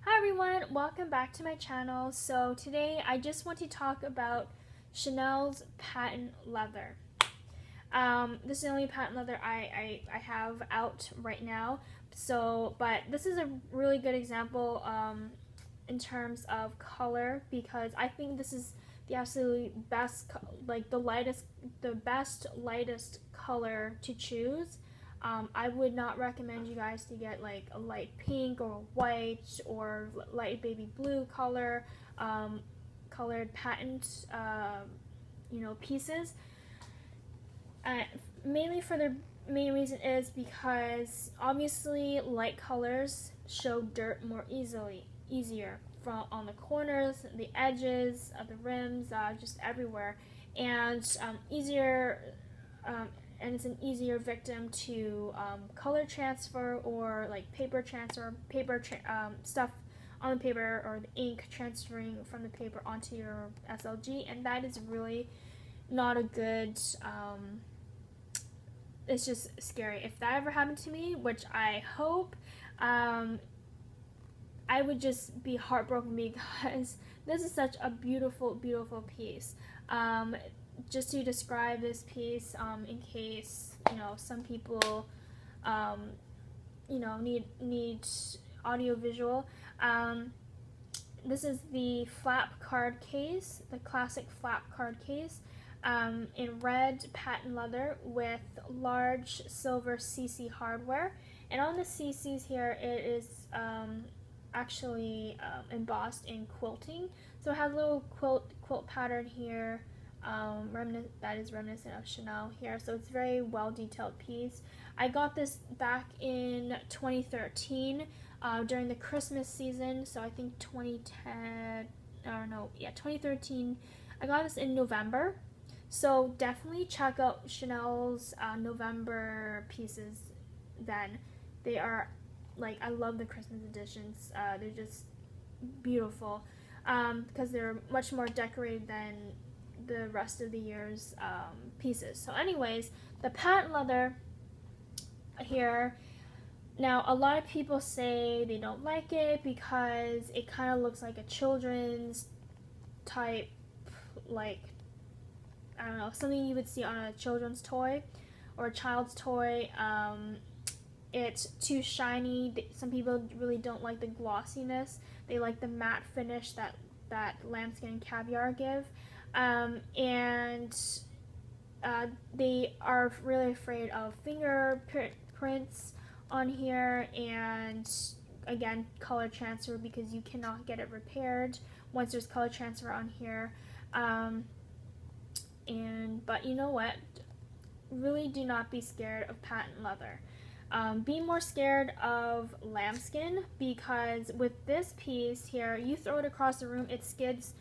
Hi everyone, welcome back to my channel. So today I just want to talk about Chanel's patent leather. This is the only patent leather I have out right now. But this is a really good example in terms of color because I think this is the absolutely best, like the best lightest color to choose. I would not recommend you guys to get like a light pink or white or light baby blue color, colored patent, pieces. Uh, Mainly for the main reason is because obviously light colors show dirt more easier from on the corners, the edges of the rims, just everywhere, and easier. And it's an easier victim to color transfer or like paper transfer, stuff on the paper or the ink transferring from the paper onto your SLG, and that is really not a good. It's just scary. If that ever happened to me, which I hope, I would just be heartbroken because this is such a beautiful, beautiful piece. Just to describe this piece, in case some people, need audio visual. This is the flap card case, the classic flap card case, in red patent leather with large silver CC hardware. And on the CCs here, it is actually embossed in quilting. So it has a little quilt pattern here, that is reminiscent of Chanel here. So it's a very well detailed piece. I got this back in 2013 during the Christmas season. So I think 2010, I don't know, yeah, 2013. I got this in November. So definitely check out Chanel's November pieces then. They are like, I love the Christmas editions. They're just beautiful because they're much more decorated than the rest of the year's pieces. So anyways, the patent leather here, now a lot of people say they don't like it because it kind of looks like a children's type, like, I don't know, something you would see on a children's toy or a child's toy. It's too shiny. Some people really don't like the glossiness. They like the matte finish that lambskin and caviar give. And they are really afraid of fingerprints on here, and again, color transfer, because you cannot get it repaired once there's color transfer on here. But you know what? Really do not be scared of patent leather. Be more scared of lambskin, because with this piece here, you throw it across the room, it skids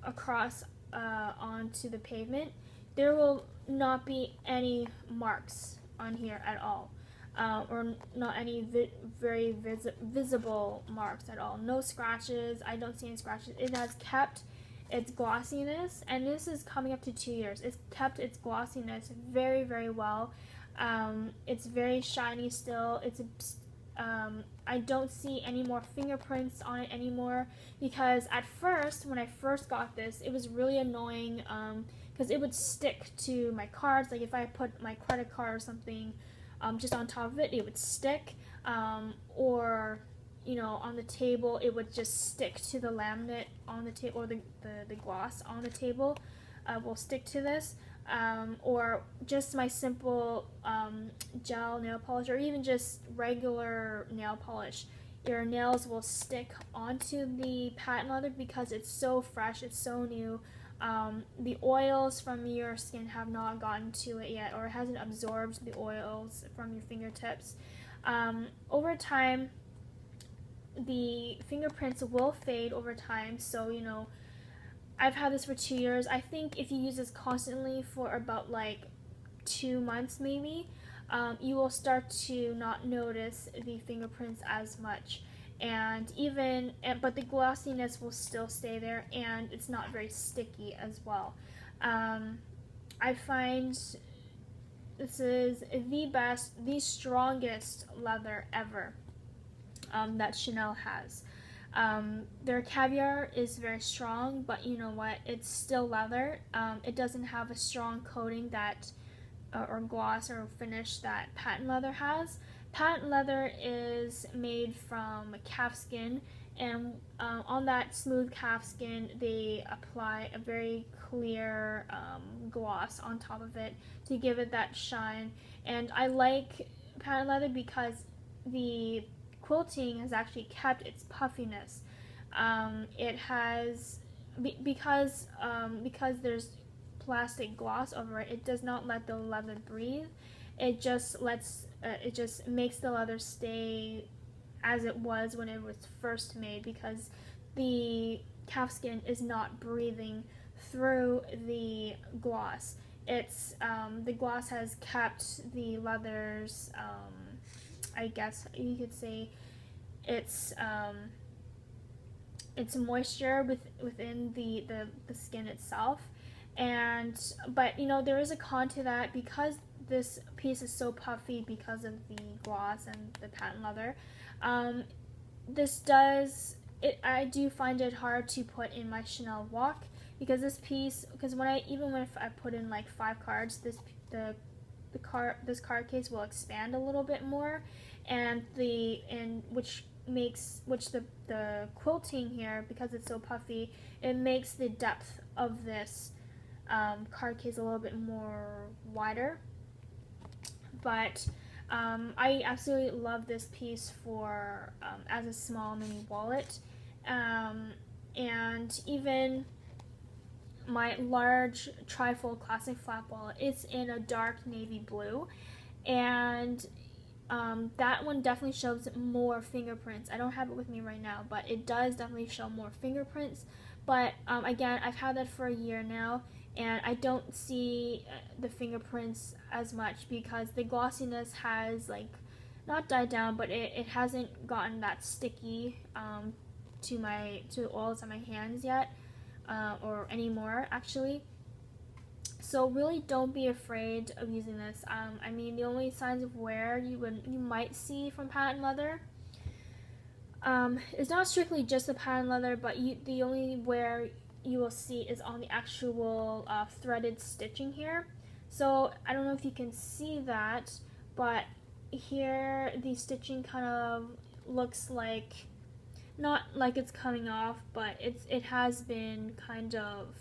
across onto the pavement. There will not be any marks on here at all, or not any very visible marks at all. No scratches. I don't see any scratches. It has kept its glossiness, and this is coming up to 2 years. It's kept its glossiness very, very well. It's very shiny still. I don't see any more fingerprints on it anymore, because at first, when I first got this, it was really annoying because it would stick to my cards. Like if I put my credit card or something just on top of it, it would stick, or on the table, it would just stick to the laminate on the table, or the gloss on the table will stick to this. Or just my simple gel nail polish, or even just regular nail polish, your nails will stick onto the patent leather because it's so fresh, it's so new. The oils from your skin have not gotten to it yet, or it hasn't absorbed the oils from your fingertips. Over time, the fingerprints will fade over time, so I've had this for 2 years. I think if you use this constantly for about like 2 months maybe, you will start to not notice the fingerprints as much. But the glossiness will still stay there, and it's not very sticky as well. I find this is the strongest leather ever that Chanel has. Their caviar is very strong, but you know what? It's still leather. It doesn't have a strong coating that, or gloss or finish that patent leather has. Patent leather is made from calf skin, and on that smooth calf skin, they apply a very clear gloss on top of it to give it that shine. And I like patent leather because the quilting has actually kept its puffiness. It has because there's plastic gloss over it. It does not let the leather breathe. It just makes the leather stay as it was when it was first made, because the calfskin is not breathing through the gloss. It's the gloss has kept the leather's I guess you could say it's moisture within the skin itself. And but you know, there is a con to that, because this piece is so puffy because of the gloss and the patent leather. This does it I do find it hard to put in my Chanel walk, because this piece, because when I put in like 5 cards, this card case will expand a little bit more, and which the quilting here, because it's so puffy, it makes the depth of this card case a little bit more wider. But I absolutely love this piece for as a small mini wallet, and even my large trifold classic flap wallet, it's in a dark navy blue, and that one definitely shows more fingerprints. I don't have it with me right now, but it does definitely show more fingerprints. But again, I've had that for a year now, and I don't see the fingerprints as much, because the glossiness has like not died down, but it hasn't gotten that sticky to the oils on my hands yet, or anymore actually. So really, don't be afraid of using this. I mean, the only signs of wear you might see from patent leather is not strictly just the patent leather, but the only wear you will see is on the actual threaded stitching here. So I don't know if you can see that, but here the stitching kind of looks like, not like it's coming off, but it has been kind of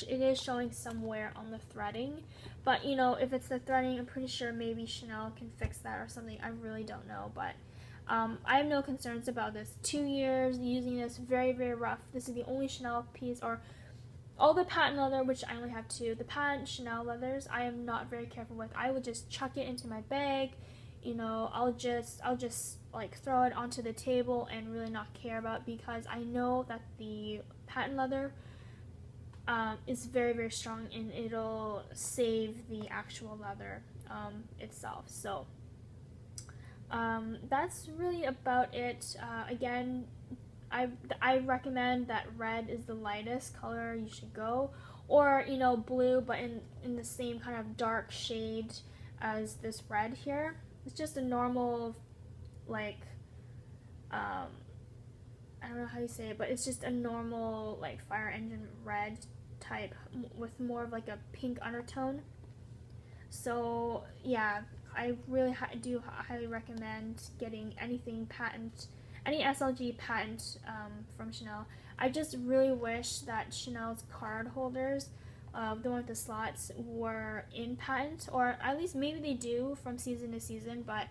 it is showing some wear on the threading. But you know, if it's the threading, I'm pretty sure maybe Chanel can fix that or something. I really don't know, but I have no concerns about this. 2 years using this, very, very rough. This is the only Chanel piece, or all the patent leather, which I only have 2. The patent Chanel leathers, I am not very careful with. I would just chuck it into my bag. You know, I'll just like throw it onto the table and really not care about it, because I know that the patent leather is very, very strong, and it'll save the actual leather itself. So that's really about it. Again, I recommend that red is the lightest color you should go, or you know, blue, but in the same kind of dark shade as this red here. It's just a normal, like I don't know how you say it, but it's just a normal like fire engine red type with more of like a pink undertone. So yeah, I really do highly recommend getting anything patent, any SLG patent from Chanel. I just really wish that Chanel's card holders, the one with the slots, were in patent, or at least maybe they do from season to season, but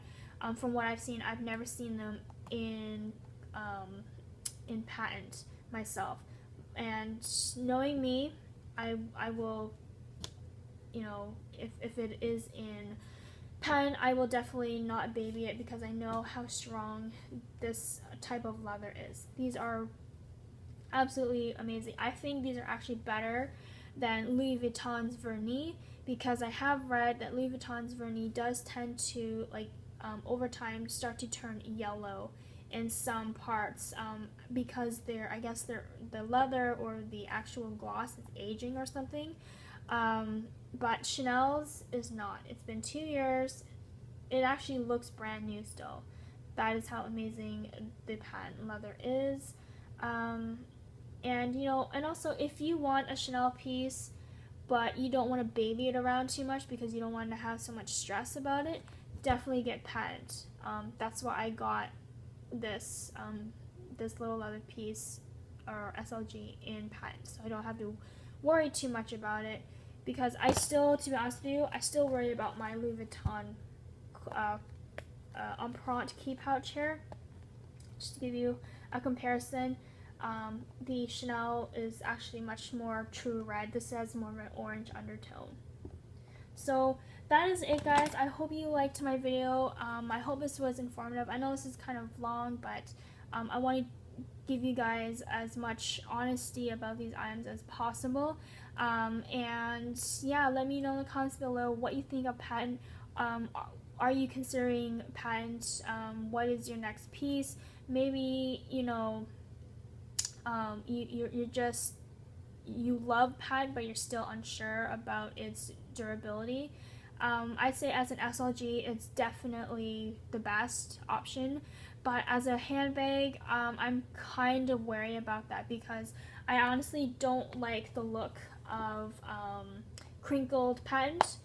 from what I've seen, I've never seen them in patent myself. And knowing me, I will, you know, if it is in patent, I will definitely not baby it, because I know how strong this type of leather is. These are absolutely amazing. I think these are actually better than Louis Vuitton's vernis, because I have read that Louis Vuitton's vernis does tend to, like, over time start to turn yellow in some parts, because the leather or the actual gloss is aging or something. But Chanel's is not. It's been 2 years. It actually looks brand new still. that is how amazing the patent leather is. And you know, and also if you want a Chanel piece but you don't want to baby it around too much because you don't want to have so much stress about it, definitely get patent. That's why I got this this little leather piece or SLG in patent, so I don't have to worry too much about it, because I still, to be honest with you, I still worry about my Louis Vuitton Empreinte key pouch here. Just to give you a comparison, the Chanel is actually much more true red. This has more of an orange undertone. So that is it, guys. I hope you liked my video. I hope this was informative. I know this is kind of long, but I want to give you guys as much honesty about these items as possible. And yeah, let me know in the comments below what you think of patent. Are you considering patent? What is your next piece? Maybe, you know, you love patent, but you're still unsure about its durability. I'd say as an SLG, it's definitely the best option, but as a handbag, I'm kind of wary about that because I honestly don't like the look of crinkled patent.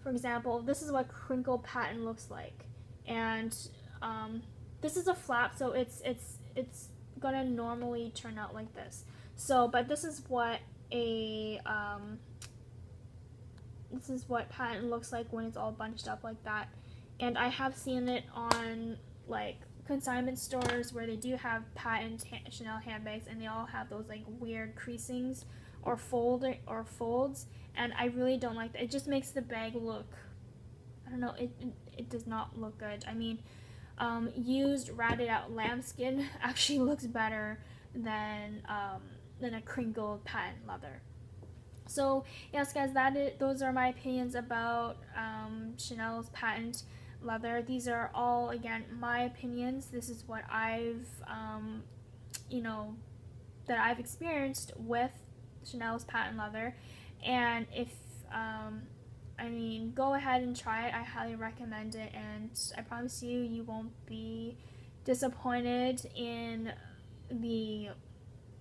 For example, this is what crinkled patent looks like, and this is a flap, so it's gonna normally turn out like this. So, but this is what patent looks like when it's all bunched up like that. And I have seen it on like consignment stores where they do have patent Chanel handbags, and they all have those like weird creasings or folds, and I really don't like that. It just makes the bag look, I don't know, it does not look good. I mean, used ratted out lambskin actually looks better than a crinkled patent leather. So yes, guys, those are my opinions about Chanel's patent leather. These are all, again, my opinions. This is what I've you know, that I've experienced with Chanel's patent leather. And if I mean, go ahead and try it. I highly recommend it, and I promise you, you won't be disappointed in the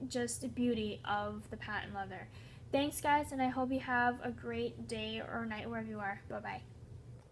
just beauty of the patent leather. Thanks, guys, and I hope you have a great day or night wherever you are. Bye-bye.